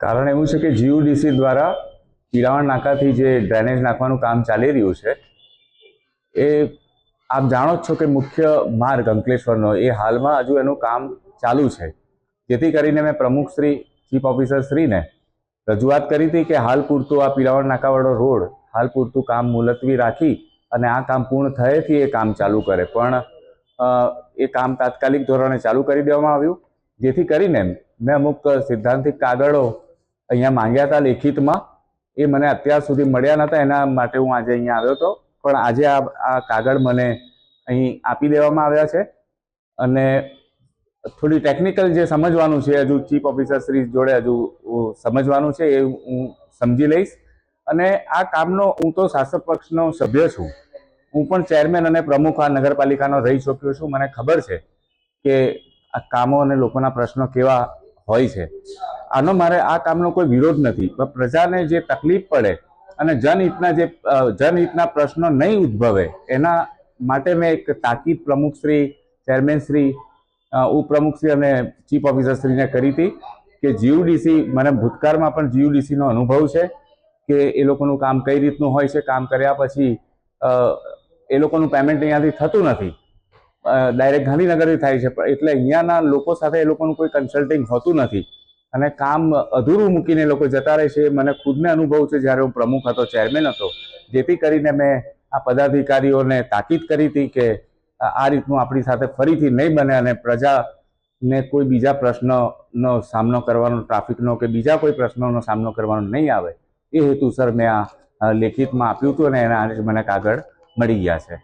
કારણ એવું છે કે જીયુડીસી દ્વારા પીરાવણ નાકાથી જે ડ્રેનેજ નાખવાનું કામ ચાલી રહ્યું છે એ આપ જાણો જ છો કે મુખ્ય માર્ગ અંકલેશ્વરનો એ હાલમાં હજુ એનું કામ ચાલુ છે, જેથી કરીને મેં પ્રમુખ શ્રી ચીફ ઓફિસર શ્રીને રજૂઆત કરી હતી કે હાલ પૂરતું આ પીરાવણ નાકાવાળો રોડ હાલ પૂરતું કામ મુલતવી રાખી અને આ કામ પૂર્ણ થયેથી એ કામ ચાલુ કરે, પણ એ કામ તાત્કાલિક ધોરણે ચાલુ કરી દેવામાં આવ્યું, જેથી કરીને મેં અમુક સિદ્ધાંતિક કાગળો અહીંયા માંગ્યા હતા લેખિતમાં, એ મને અત્યાર સુધી મળ્યા નહોતા, એના માટે હું આજે અહીંયા આવ્યો હતો, પણ આજે આ કાગળ મને અહીં આપી દેવામાં આવ્યા છે અને થોડી ટેકનિકલ જે સમજવાનું છે હજુ ચીફ ઓફિસર શ્રી જોડે હજુ સમજવાનું છે એ હું સમજી લઈશ. અને આ કામનો હું તો શાસક પક્ષનો સભ્ય છું, હું પણ ચેરમેન અને પ્રમુખ આ નગરપાલિકાનો રહી ચૂક્યો છું, મને ખબર છે કે આ કામો અને લોકોના પ્રશ્નો કેવા હોય છે. આનો મારે આ કામનો કોઈ વિરોધ નથી, પણ પ્રજાને જે તકલીફ પડે અને જનહિતના પ્રશ્નો નહીં ઉદ્ભવે એના માટે મેં એક તાકીદ પ્રમુખશ્રી, ચેરમેનશ્રી, ઉપપ્રમુખશ્રી અને ચીફ ઓફિસરશ્રીને કરી હતી કે જીયુડીસી, મને ભૂતકાળમાં પણ જીયુડીસીનો અનુભવ છે કે એ લોકોનું કામ કઈ રીતનું હોય છે, કામ કર્યા પછી એ લોકોનું પેમેન્ટ અહીંયાથી થતું નથી, ડાયરેક્ટ ગાંધીનગરથી થાય છે, એટલે અહીંયાના લોકો સાથે એ લોકોનું કોઈ કન્સલ્ટિંગ હોતું નથી અને કામ અધૂરું મૂકીને એ લોકો જતા રહે છે. મને ખુદને અનુભવ છે જ્યારે હું પ્રમુખ હતો, ચેરમેન હતો, જેથી કરીને મેં આ પદાધિકારીઓને તાકીદ કરી હતી કે આ રીતનું આપણી સાથે ફરીથી નહીં બને અને પ્રજાને કોઈ બીજા પ્રશ્નનો સામનો કરવાનો, ટ્રાફિકનો કે બીજા કોઈ પ્રશ્નોનો સામનો કરવાનો નહીં આવે, એ હેતુસર મેં આ લેખિતમાં આપ્યું હતું અને એના મને કાગળ મળી ગયા છે.